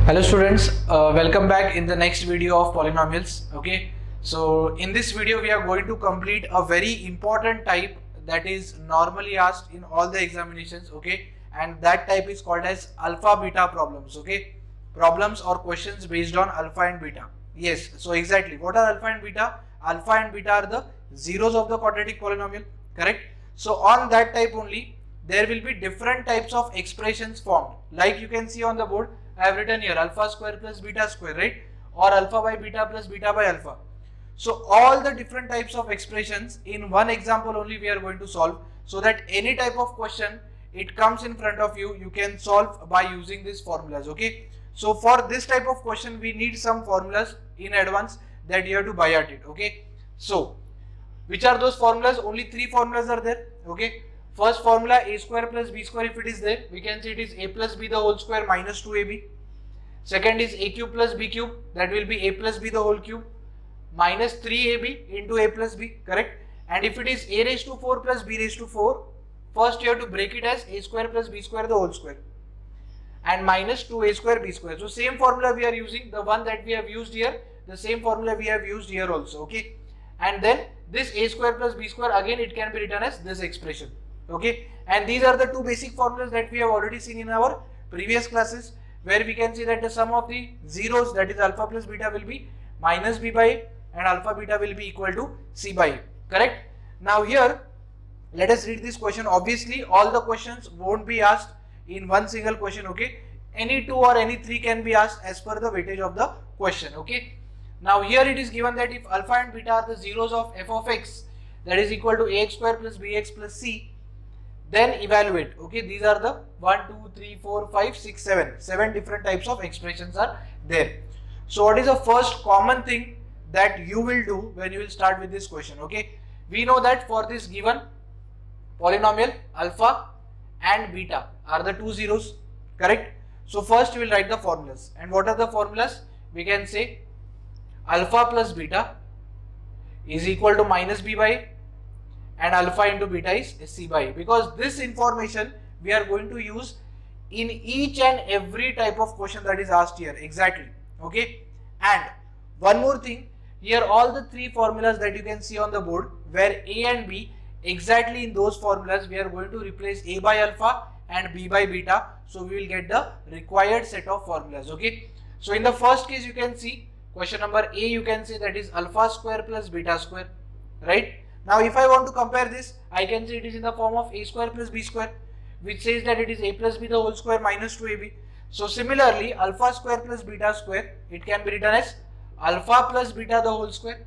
Hello students, welcome back in the next video of polynomials. Okay, so in this video we are going to complete a very important type that is normally asked in all the examinations. Okay, and that type is called as alpha beta problems. Okay, problems or questions based on alpha and beta. Yes, so exactly, what are alpha and beta? Alpha and beta are the zeros of the quadratic polynomial, correct? So on that type only there will be different types of expressions formed. Like you can see on the board, I have written here alpha square plus beta square, right? Or alpha by beta plus beta by alpha. So all the different types of expressions in one example only we are going to solve, so that any type of question it comes in front of you, you can solve by using these formulas. Okay, so for this type of question we need some formulas in advance that you have to buy at it. Okay, so which are those formulas? Only three formulas are there. Okay, first formula a square plus b square, if it is there, we can say it is a plus b the whole square minus 2ab. Second is a cube plus b cube, that will be a plus b the whole cube minus 3ab into a plus b, correct? And if it is a raised to 4 plus b raised to 4, first you have to break it as a square plus b square the whole square and minus 2a square b square. So same formula we are using, the one that we have used here, the same formula we have used here also. Okay, and then this a square plus b square, again it can be written as this expression. Okay, and these are the two basic formulas that we have already seen in our previous classes, where we can see that the sum of the zeros, that is alpha plus beta, will be minus b by a and alpha beta will be equal to c by a, correct? Now here let us read this question. Obviously all the questions won't be asked in one single question. Okay, any two or any three can be asked as per the weightage of the question. Okay, now here it is given that if alpha and beta are the zeros of f of x, that is equal to ax square plus bx plus c, then evaluate. Okay, these are the 1, 2, 3, 4, 5, 6, 7 different types of expressions are there. So what is the first common thing that you will do when you will start with this question? Okay, we know that for this given polynomial, alpha and beta are the two zeros, correct? So first you will write the formulas. And what are the formulas? We can say alpha plus beta is equal to minus b by a, and alpha into beta is c by a, because this information we are going to use in each and every type of question that is asked here. Exactly. Okay, and one more thing, here all the three formulas that you can see on the board, where a and b, exactly in those formulas we are going to replace a by alpha and b by beta, so we will get the required set of formulas. Okay, so in the first case you can see question number a, you can say that is alpha square plus beta square, right? Now if I want to compare this, I can say it is in the form of a square plus b square, which says that it is a plus b the whole square minus 2ab. So similarly alpha square plus beta square, it can be written as alpha plus beta the whole square,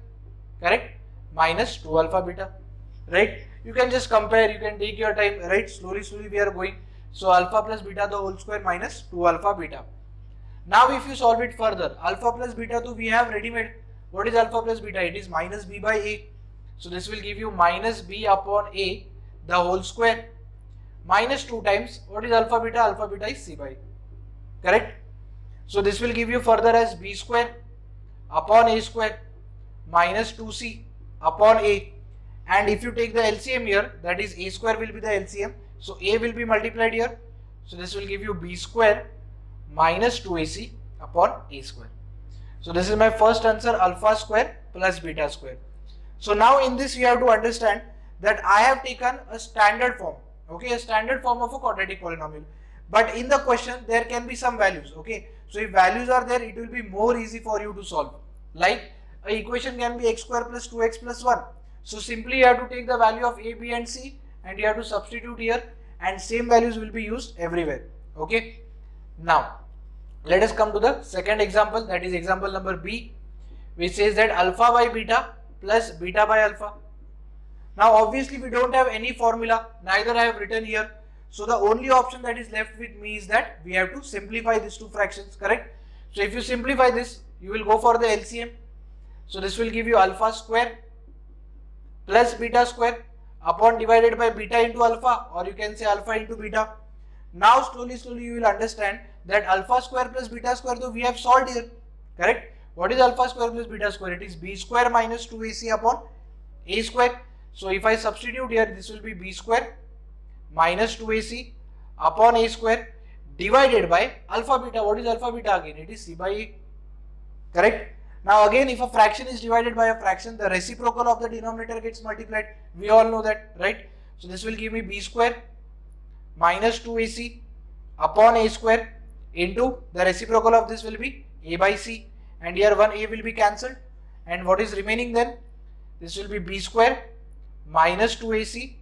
correct, minus 2 alpha beta, right? You can just compare, you can take your time, right? Slowly we are going. So alpha plus beta the whole square minus 2 alpha beta. Now if you solve it further, alpha plus beta to we have ready made. What is alpha plus beta? It is minus b by a. So this will give you minus b upon a the whole square minus 2 times, what is alpha beta? Alpha beta is c by a, correct? So this will give you further as b square upon a square minus 2c upon a, and if you take the LCM here, that is a square will be the LCM, so a will be multiplied here, so this will give you b square minus 2ac upon a square. So this is my first answer, alpha square plus beta square. So now in this you have to understand that I have taken a standard form, okay, a standard form of a quadratic polynomial, but in the question there can be some values. Okay, so if values are there, it will be more easy for you to solve. Like a equation can be x square plus 2x plus 1, so simply you have to take the value of a, b and c and you have to substitute here, and same values will be used everywhere. Okay, now let us come to the second example, that is example number b, which says that alpha by beta plus beta by alpha. Now obviously we don't have any formula, neither I have written here, so the only option that is left with me is that we have to simplify these two fractions, correct? So if you simplify this, you will go for the LCM, so this will give you alpha square plus beta square upon divided by beta into alpha, or you can say alpha into beta. Now slowly you will understand that alpha square plus beta square though we have solved here, correct? What is alpha square plus beta square? It is b square minus 2ac upon a square. So if I substitute here, this will be b square minus 2ac upon a square. divided by alpha beta. What is alpha beta again? It is C by A. Correct? Now again, if a fraction is divided by a fraction, the reciprocal of the denominator gets multiplied. We all know that, right? So this will give me B square minus 2AC upon A square into the reciprocal of this will be A by C, and here one A will be cancelled, and what is remaining then? This will be B square minus 2AC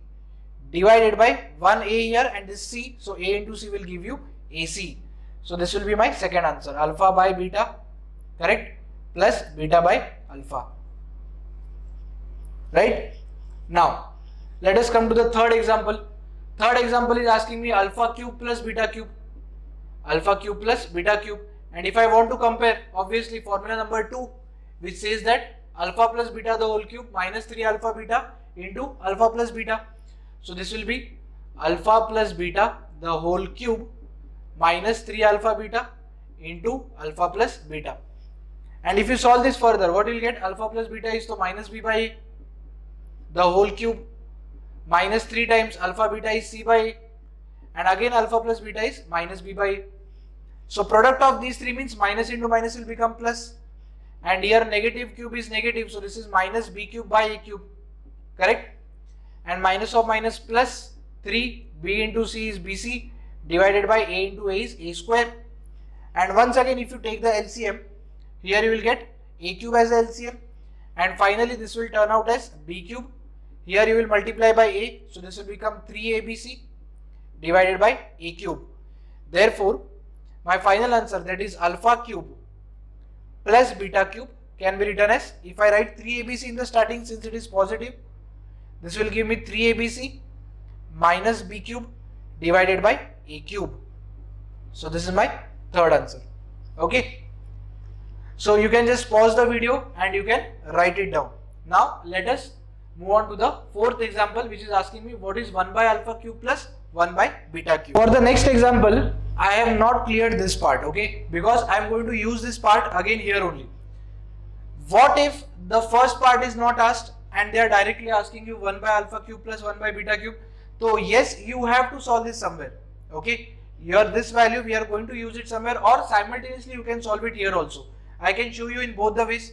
divided by 1A here and this C, so A into C will give you AC. So this will be my second answer, alpha by beta, correct, plus beta by alpha, right? Now let us come to the third example. Third example is asking me alpha cube plus beta cube, alpha cube plus beta cube, and if I want to compare, obviously formula number 2, which says that alpha plus beta the whole cube minus 3 alpha beta into alpha plus beta. So this will be alpha plus beta the whole cube minus 3 alpha beta into alpha plus beta. And if you solve this further, what you will get? Alpha plus beta is to minus B by A the whole cube minus 3 times alpha beta is C by A, and again alpha plus beta is minus B by A. So product of these three means minus into minus will become plus, and here negative cube is negative, so this is minus B cube by A cube, correct? And minus of minus plus 3, B into C is BC divided by A into A is A square. And once again, if you take the LCM, here you will get A cube as the LCM, and finally this will turn out as B cube. Here you will multiply by A, so this will become 3ABC divided by A cube. Therefore, my final answer, that is alpha cube plus beta cube, can be written as, if I write 3ABC in the starting, since it is positive, this will give me 3ABC minus B cube divided by A cube. So this is my third answer. Okay. So you can just pause the video and you can write it down. Now let us move on to the fourth example, which is asking me what is 1 by alpha cube plus 1 by beta cube. For the next example, I have not cleared this part, okay, because I am going to use this part again here only. What if the first part is not asked and they are directly asking you 1 by alpha cube plus 1 by beta cube? So yes, you have to solve this somewhere, okay. Here this value we are going to use it somewhere, or simultaneously you can solve it here also. I can show you in both the ways.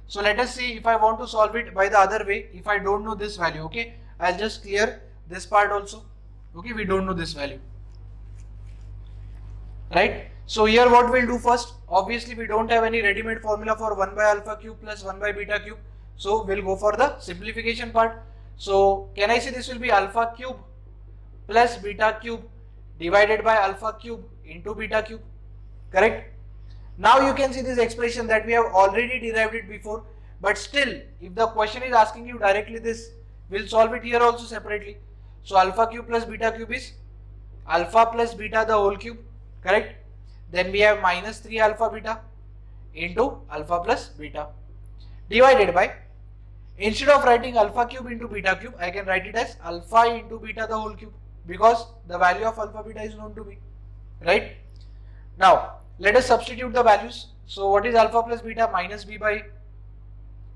So let us see if I want to solve it by the other way. If I don't know this value, okay, I'll just clear this part also. Okay, we don't know this value, right? So here what we'll do first, obviously we don't have any ready-made formula for 1 by alpha cube plus 1 by beta cube. So we'll go for the simplification part. So can I say this will be alpha cube plus beta cube divided by alpha cube into beta cube, correct? Now you can see this expression that we have already derived it before, but still if the question is asking you directly this, we'll solve it here also separately. So alpha cube plus beta cube is alpha plus beta the whole cube, correct? Then we have minus 3 alpha beta into alpha plus beta divided by, instead of writing alpha cube into beta cube, I can write it as alpha into beta the whole cube, because the value of alpha beta is known to me, right? Now let us substitute the values. So what is alpha plus beta? Minus B by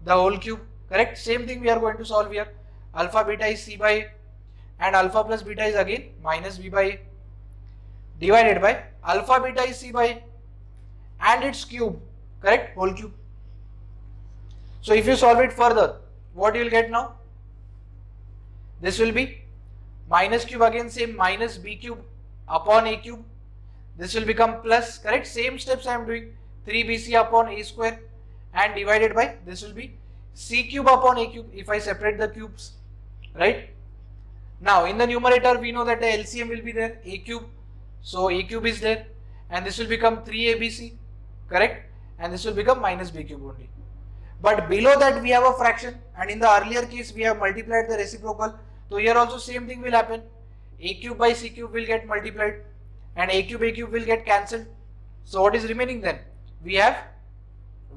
the whole cube, correct? Same thing we are going to solve here. Alpha beta is C by A and alpha plus beta is again minus B by A divided by alpha beta is C by A and its cube, correct? Whole cube. So if you solve it further, what you will get now? This will be minus cube, again same, minus B cube upon A cube. This will become plus, correct? Same steps I am doing, 3BC upon A square, and divided by, this will be C cube upon A cube if I separate the cubes, right? Now in the numerator we know that the LCM will be there, A cube, so A cube is there, and this will become 3ABC, correct? And this will become minus B cube only. But below that we have a fraction, and in the earlier case we have multiplied the reciprocal. So here also same thing will happen, A cube by C cube will get multiplied and A cube will get cancelled. So what is remaining then? We have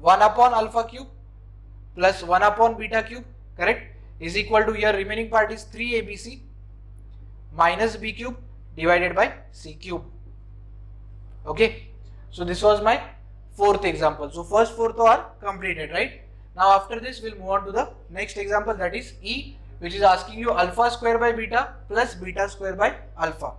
1 upon alpha cube plus 1 upon beta cube, correct, is equal to, here remaining part is 3ABC minus B cube divided by C cube. Okay, so this was my fourth example. So first 4 are completed, right? Now after this we'll move on to the next example, that is E, which is asking you alpha square by beta plus beta square by alpha.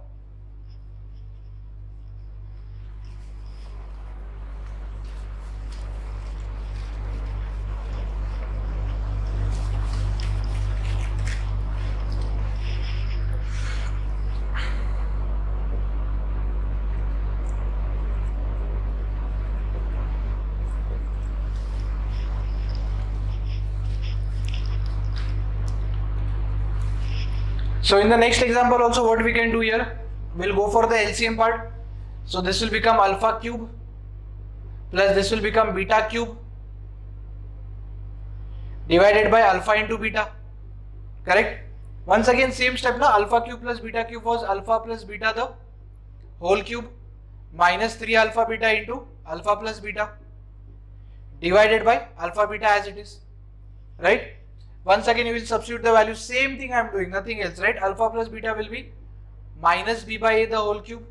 So in the next example also what we can do here, we'll go for the LCM part. So this will become alpha cube plus this will become beta cube divided by alpha into beta, correct? Once again same step now, alpha cube plus beta cube was alpha plus beta the whole cube minus 3 alpha beta into alpha plus beta divided by alpha beta as it is, right? Once again you will substitute the value, same thing I am doing, nothing else, right? Alpha plus beta will be minus b by a the whole cube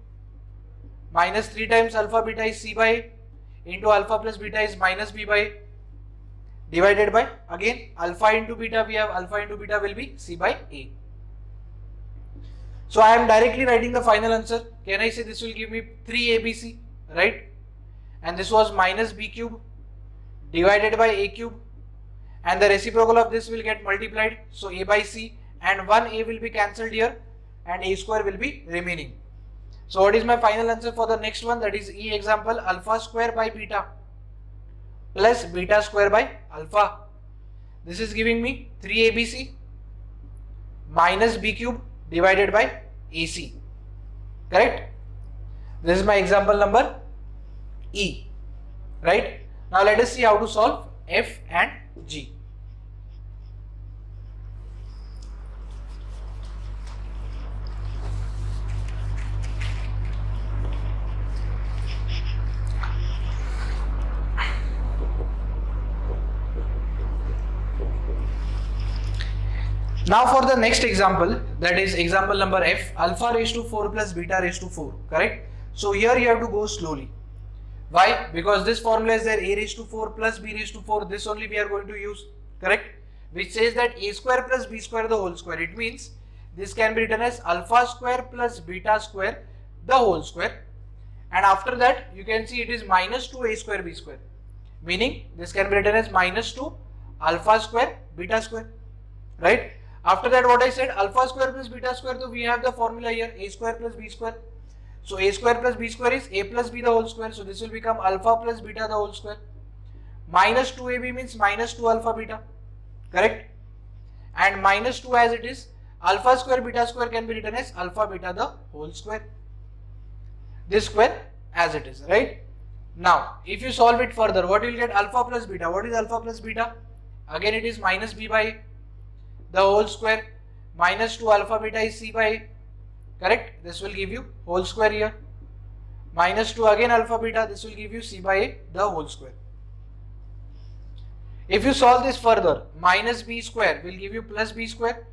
minus 3 times alpha beta is c by a into alpha plus beta is minus b by a divided by again alpha into beta, we have alpha into beta will be c by a. So I am directly writing the final answer. Can I say this will give me 3abc, right? And this was minus b cube divided by a cube, and the reciprocal of this will get multiplied, so a by c, and 1a will be cancelled here and a square will be remaining. So what is my final answer for the next one, that is E example, alpha square by beta plus beta square by alpha. This is giving me 3abc minus b cube divided by ac, correct? This is my example number E, right? Now let us see how to solve F and G. Now for the next example, that is example number F, alpha raised to 4 plus beta raised to 4, correct? So here you have to go slowly. Why? Because this formula is there, a raised to 4 plus b raised to 4, this only we are going to use, correct? Which says that a square plus b square the whole square. It means this can be written as alpha square plus beta square the whole square, and after that you can see it is minus 2a square b square, meaning this can be written as minus 2 alpha square beta square, right? After that what I said, alpha square plus beta square, so we have the formula here, a square plus b square. So a square plus b square is a plus b the whole square, so this will become alpha plus beta the whole square. Minus 2ab means minus 2 alpha beta, correct? And minus 2 as it is, alpha square beta square can be written as alpha beta the whole square. This square as it is, right? Now if you solve it further, what you will get? Alpha plus beta. What is alpha plus beta? Again it is minus b by a the whole square, minus 2 alpha beta is c by a, correct? This will give you whole square here, minus 2 again alpha beta, this will give you c by a the whole square. If you solve this further, minus b square will give you plus b square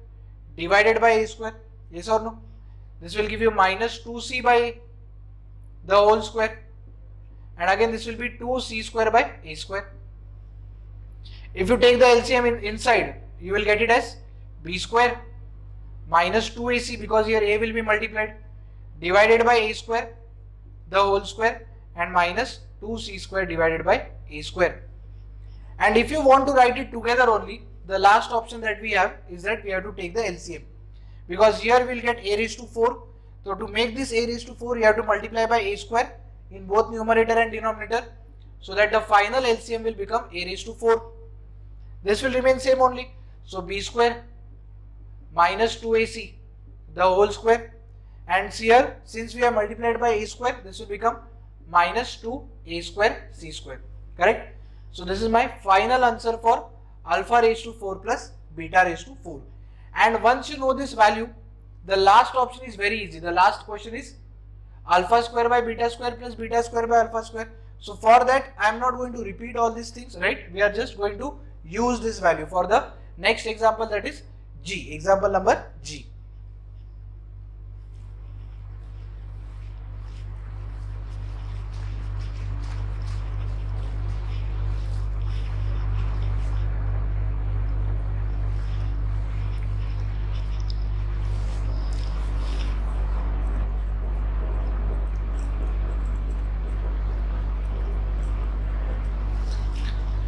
divided by a square, yes or no? This will give you minus 2c by a the whole square, and again this will be 2c square by a square. If you take the LCM inside, you will get it as b square minus 2ac, because here a will be multiplied, divided by a square the whole square, and minus 2c square divided by a square. And if you want to write it together only, the last option that we have is that we have to take the LCM, because here we will get a raised to 4. So to make this a raised to 4, you have to multiply by a square in both numerator and denominator, so that the final LCM will become a raised to 4. This will remain same only. So b square minus 2ac the whole square, and here since we have multiplied by a square, this will become minus 2a square c square, correct? So this is my final answer for alpha raised to 4 plus beta raised to 4. And once you know this value, the last option is very easy. The last question is alpha square by beta square plus beta square by alpha square. So for that I am not going to repeat all these things, right? We are just going to use this value for the next example, that is G, example number G.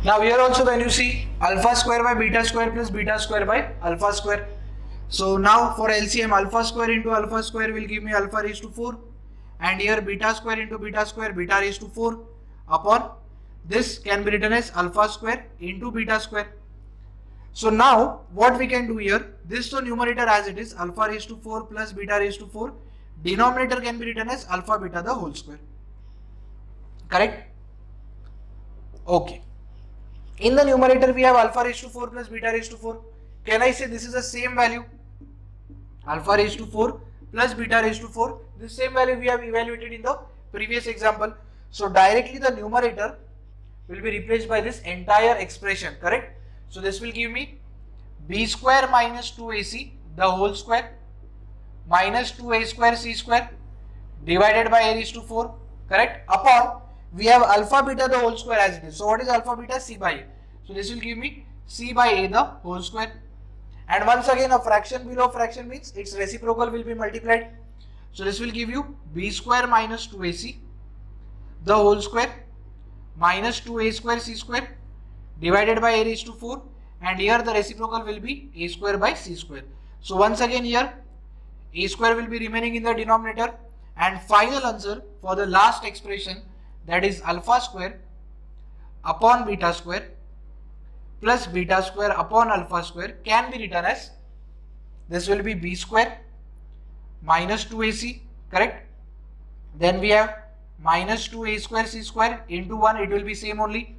Now here also when you see alpha square by beta square plus beta square by alpha square. So now for LCM, alpha square into alpha square will give me alpha raised to 4, and here beta square into beta square, beta raised to 4, upon this can be written as alpha square into beta square. So now what we can do here, this so numerator as it is, alpha raised to 4 plus beta raised to 4, denominator can be written as alpha beta the whole square. Correct? Okay. In the numerator we have alpha raised to 4 plus beta raised to 4. Can I say this is the same value? Alpha raised to 4 plus beta raised to 4. This same value we have evaluated in the previous example. So directly the numerator will be replaced by this entire expression. Correct? So this will give me b square minus 2ac the whole square minus 2a square c square divided by a raised to 4. Correct? Upon we have alpha beta the whole square as it is. So what is alpha beta? C by a. So this will give me c by a the whole square. And once again a fraction below fraction means its reciprocal will be multiplied. So this will give you b square minus 2ac the whole square minus 2a square c square divided by a raised to 4, and here the reciprocal will be a square by c square. So once again here a square will be remaining in the denominator, and final answer for the last expression, that is alpha square upon beta square plus beta square upon alpha square, can be written as, this will be b square minus 2ac, correct? Then we have minus 2a square c square into 1, it will be same only,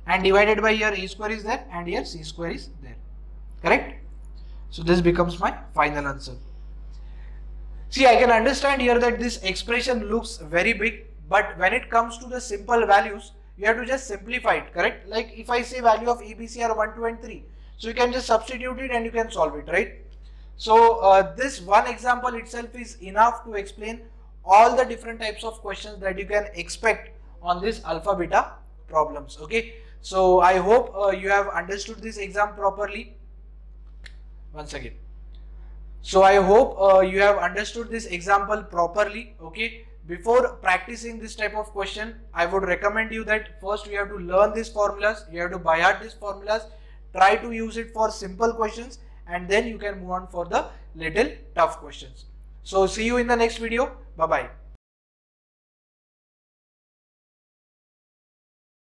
and divided by here a square is there and here c square is there. Correct? So this becomes my final answer. See, I can understand here that this expression looks very big, but when it comes to the simple values, you have to just simplify it. Correct? Like if I say value of ABC are 1, 2 and 3, so you can just substitute it and you can solve it, right? So this one example itself is enough to explain all the different types of questions that you can expect on this alpha beta problems. Okay, so I hope you have understood this exam properly. Once again, so I hope you have understood this example properly. Okay, before practicing this type of question, I would recommend you that first you have to learn these formulas, you have to by heart these formulas, try to use it for simple questions, and then you can move on for the little tough questions. So see you in the next video. Bye bye.